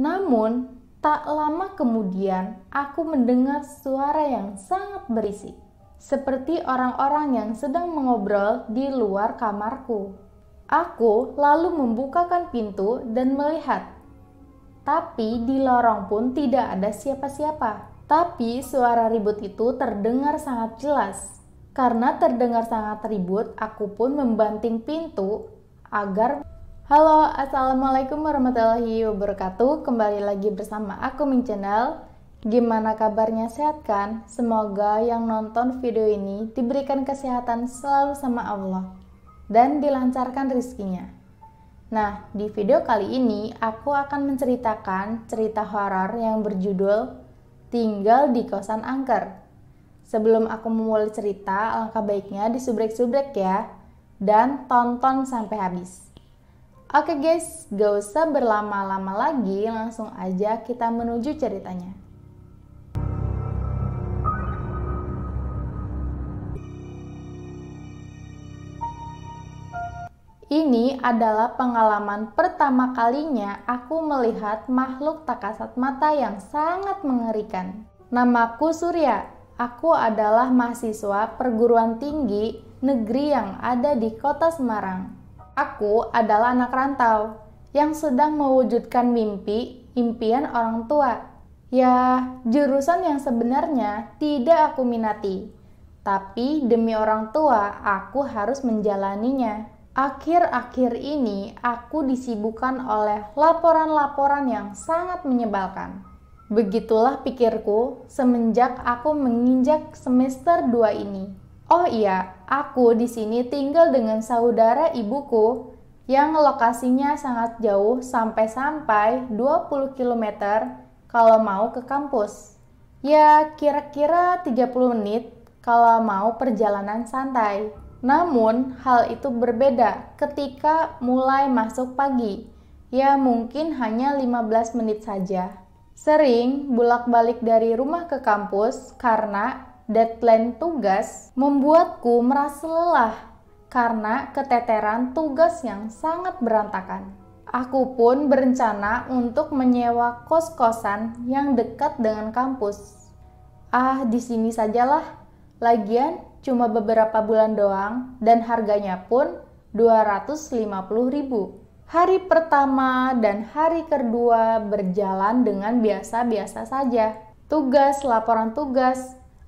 Namun, tak lama kemudian aku mendengar suara yang sangat berisik, seperti orang-orang yang sedang mengobrol di luar kamarku. Aku lalu membukakan pintu dan melihat, tapi di lorong pun tidak ada siapa-siapa. Tapi suara ribut itu terdengar sangat jelas. Karena terdengar sangat ribut, aku pun membanting pintu agar... Halo, assalamualaikum warahmatullahi wabarakatuh. Kembali lagi bersama aku Min Channel. Gimana kabarnya, sehat kan? Semoga yang nonton video ini diberikan kesehatan selalu sama Allah dan dilancarkan rezekinya. Nah, di video kali ini aku akan menceritakan cerita horor yang berjudul Tinggal di Kosan Angker. Sebelum aku memulai cerita, alangkah baiknya disubrek-subrek ya, dan tonton sampai habis. Oke guys, gak usah berlama-lama lagi, langsung aja kita menuju ceritanya. Ini adalah pengalaman pertama kalinya aku melihat makhluk tak kasat mata yang sangat mengerikan. Namaku Surya, aku adalah mahasiswa perguruan tinggi negeri yang ada di kota Semarang. Aku adalah anak rantau yang sedang mewujudkan impian orang tua. Ya, jurusan yang sebenarnya tidak aku minati, tapi demi orang tua aku harus menjalaninya. Akhir-akhir ini aku disibukkan oleh laporan-laporan yang sangat menyebalkan. Begitulah pikirku semenjak aku menginjak semester 2 ini. Oh iya, aku di sini tinggal dengan saudara ibuku yang lokasinya sangat jauh sampai 20 km kalau mau ke kampus. Ya, kira-kira 30 menit kalau mau perjalanan santai. Namun, hal itu berbeda ketika mulai masuk pagi. Ya, mungkin hanya 15 menit saja. Sering bolak-balik dari rumah ke kampus karena deadline tugas membuatku merasa lelah karena keteteran tugas yang sangat berantakan. Aku pun berencana untuk menyewa kos-kosan yang dekat dengan kampus. Di sini sajalah. Lagian cuma beberapa bulan doang dan harganya pun 250.000. Hari pertama dan hari kedua berjalan dengan biasa-biasa saja.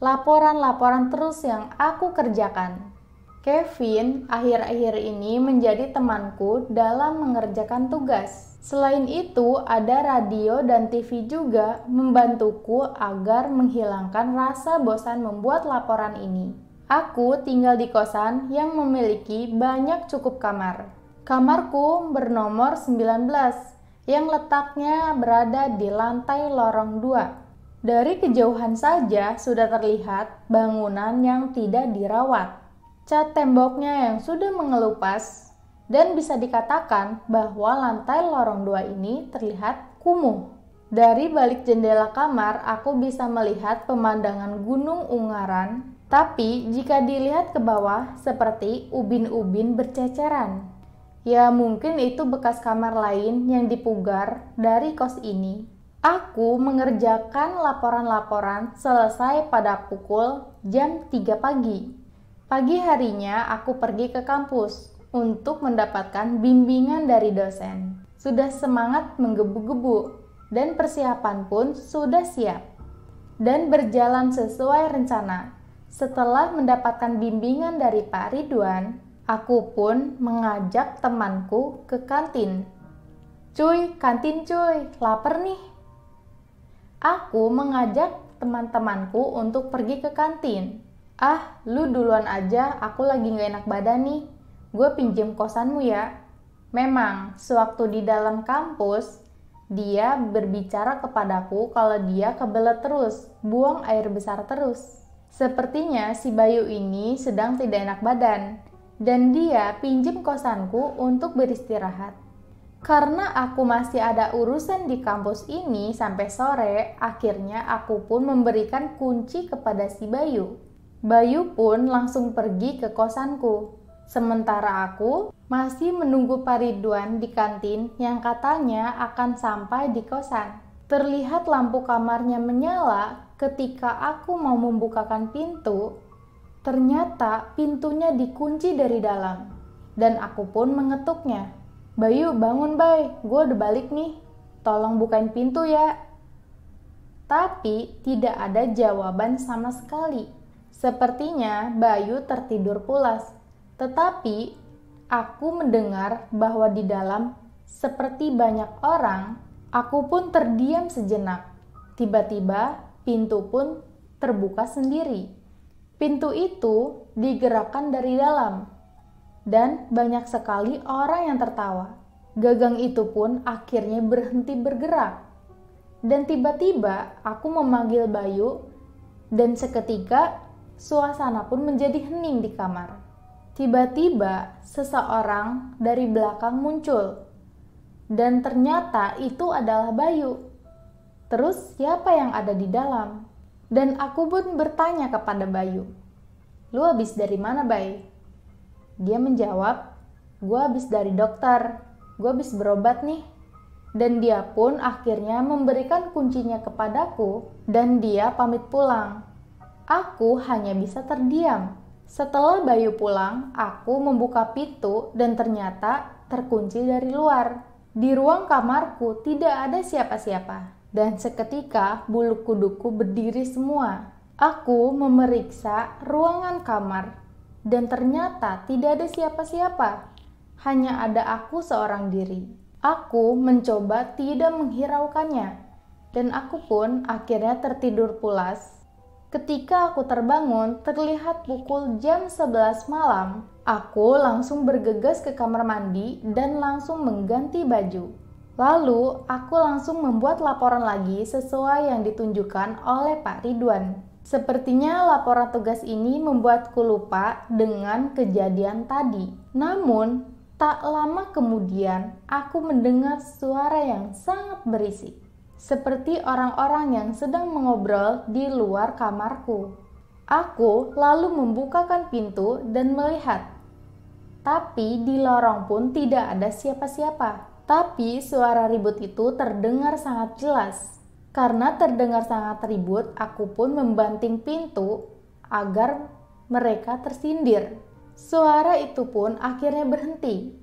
Laporan terus yang aku kerjakan. Kevin akhir-akhir ini menjadi temanku dalam mengerjakan tugas. Selain itu, ada radio dan TV juga membantuku agar menghilangkan rasa bosan membuat laporan ini. Aku tinggal di kosan yang memiliki banyak cukup kamar. Kamarku bernomor 19 yang letaknya berada di lantai lorong 2. Dari kejauhan saja sudah terlihat bangunan yang tidak dirawat. Cat temboknya yang sudah mengelupas dan bisa dikatakan bahwa lantai lorong 2 ini terlihat kumuh. Dari balik jendela kamar aku bisa melihat pemandangan Gunung Ungaran, tapi jika dilihat ke bawah seperti ubin-ubin berceceran. Ya mungkin itu bekas kamar lain yang dipugar dari kos ini. Aku mengerjakan laporan-laporan selesai pada pukul jam 3 pagi. Pagi harinya aku pergi ke kampus untuk mendapatkan bimbingan dari dosen. Sudah semangat menggebu-gebu dan persiapan pun sudah siap dan berjalan sesuai rencana. Setelah mendapatkan bimbingan dari Pak Ridwan, aku pun mengajak temanku ke kantin. Cuy, kantin cuy, lapar nih. Aku mengajak teman-temanku untuk pergi ke kantin. Lu duluan aja, aku lagi gak enak badan nih. Gue pinjem kosanmu ya. Memang, sewaktu di dalam kampus, dia berbicara kepadaku kalau dia kebelet terus, buang air besar terus. Sepertinya si Bayu ini sedang tidak enak badan, dan dia pinjem kosanku untuk beristirahat. Karena aku masih ada urusan di kampus ini sampai sore, akhirnya aku pun memberikan kunci kepada si Bayu. Bayu pun langsung pergi ke kosanku. Sementara aku masih menunggu Pak Ridwan di kantin yang katanya akan sampai di kosan. Terlihat lampu kamarnya menyala ketika aku mau membukakan pintu. Ternyata pintunya dikunci dari dalam. Dan aku pun mengetuknya. "Bayu, bangun Bay, gue udah balik nih. Tolong bukain pintu ya." Tapi tidak ada jawaban sama sekali. Sepertinya Bayu tertidur pulas. Tetapi aku mendengar bahwa di dalam seperti banyak orang. Aku pun terdiam sejenak. Tiba-tiba pintu pun terbuka sendiri. Pintu itu digerakkan dari dalam. Dan banyak sekali orang yang tertawa. Gagang itu pun akhirnya berhenti bergerak. Dan tiba-tiba aku memanggil Bayu, dan seketika suasana pun menjadi hening di kamar. Tiba-tiba seseorang dari belakang muncul, dan ternyata itu adalah Bayu. Terus siapa yang ada di dalam? Dan aku pun bertanya kepada Bayu, "Lu habis dari mana, Bay?" Dia menjawab, "Gue habis dari dokter, gue habis berobat nih." Dan dia pun akhirnya memberikan kuncinya kepadaku dan dia pamit pulang. Aku hanya bisa terdiam. Setelah Bayu pulang, aku membuka pintu dan ternyata terkunci dari luar. Di ruang kamarku tidak ada siapa-siapa. Dan seketika bulu kuduku berdiri semua. Aku memeriksa ruangan kamar dan ternyata tidak ada siapa-siapa. Hanya ada aku seorang diri. Aku mencoba tidak menghiraukannya, dan aku pun akhirnya tertidur pulas. Ketika aku terbangun, terlihat pukul jam 11 malam. Aku langsung bergegas ke kamar mandi dan langsung mengganti baju. Lalu, aku langsung membuat laporan lagi sesuai yang ditunjukkan oleh Pak Ridwan. Sepertinya laporan tugas ini membuatku lupa dengan kejadian tadi. Namun, tak lama kemudian, aku mendengar suara yang sangat berisik, seperti orang-orang yang sedang mengobrol di luar kamarku. Aku lalu membukakan pintu dan melihat, tapi di lorong pun tidak ada siapa-siapa. Tapi suara ribut itu terdengar sangat jelas. Karena terdengar sangat ribut, aku pun membanting pintu agar mereka tersindir. Suara itu pun akhirnya berhenti.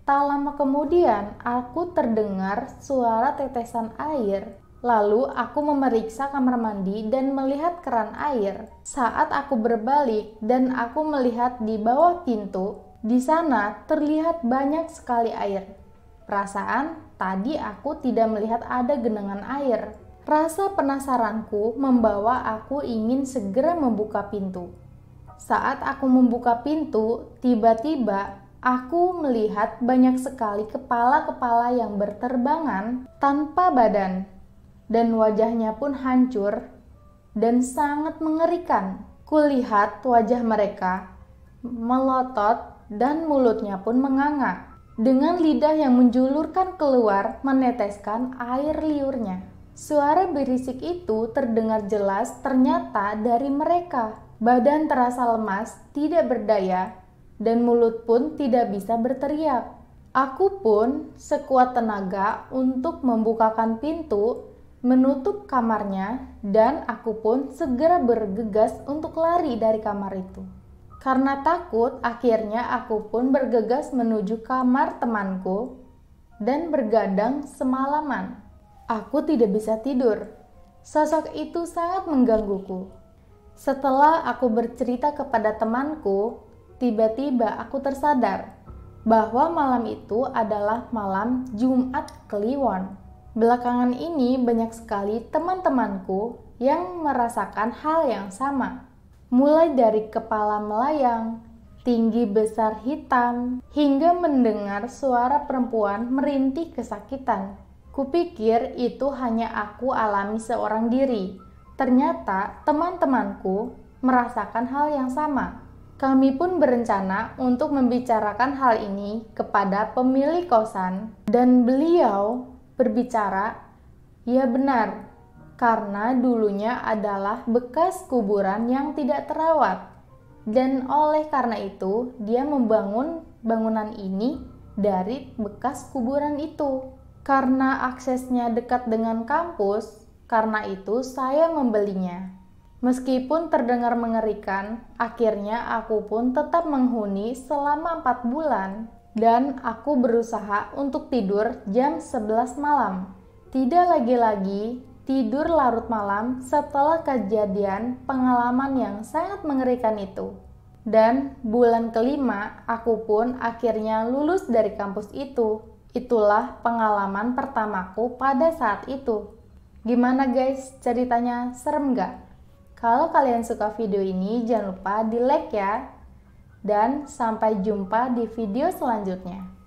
Tak lama kemudian, aku terdengar suara tetesan air. Lalu aku memeriksa kamar mandi dan melihat keran air. Saat aku berbalik dan aku melihat di bawah pintu, di sana terlihat banyak sekali air. Perasaan tadi aku tidak melihat ada genangan air. Rasa penasaranku membawa aku ingin segera membuka pintu. Saat aku membuka pintu, tiba-tiba aku melihat banyak sekali kepala-kepala yang berterbangan tanpa badan. Dan wajahnya pun hancur dan sangat mengerikan. Kulihat wajah mereka melotot dan mulutnya pun menganga. Dengan lidah yang menjulurkan keluar meneteskan air liurnya. Suara berisik itu terdengar jelas ternyata dari mereka. Badan terasa lemas, tidak berdaya, dan mulut pun tidak bisa berteriak. Aku pun sekuat tenaga untuk membukakan pintu, menutup kamarnya, dan aku pun segera bergegas untuk lari dari kamar itu. Karena takut, akhirnya aku pun bergegas menuju kamar temanku dan bergadang semalaman. Aku tidak bisa tidur. Sosok itu sangat menggangguku. Setelah aku bercerita kepada temanku, tiba-tiba aku tersadar bahwa malam itu adalah malam Jumat Kliwon. Belakangan ini banyak sekali teman-temanku yang merasakan hal yang sama. Mulai dari kepala melayang, tinggi besar hitam, hingga mendengar suara perempuan merintih kesakitan. Kupikir itu hanya aku alami seorang diri. Ternyata teman-temanku merasakan hal yang sama. Kami pun berencana untuk membicarakan hal ini kepada pemilik kosan dan beliau berbicara, "Ya benar, karena dulunya adalah bekas kuburan yang tidak terawat. Dan oleh karena itu, dia membangun bangunan ini dari bekas kuburan itu. Karena aksesnya dekat dengan kampus, karena itu saya membelinya. Meskipun terdengar mengerikan, akhirnya aku pun tetap menghuni selama 4 bulan. Dan aku berusaha untuk tidur jam 11 malam. Tidak lagi-lagi tidur larut malam setelah kejadian pengalaman yang sangat mengerikan itu. Dan bulan kelima, aku pun akhirnya lulus dari kampus itu. Itulah pengalaman pertamaku pada saat itu. Gimana guys, ceritanya serem gak? Kalau kalian suka video ini, jangan lupa di like ya. Dan sampai jumpa di video selanjutnya.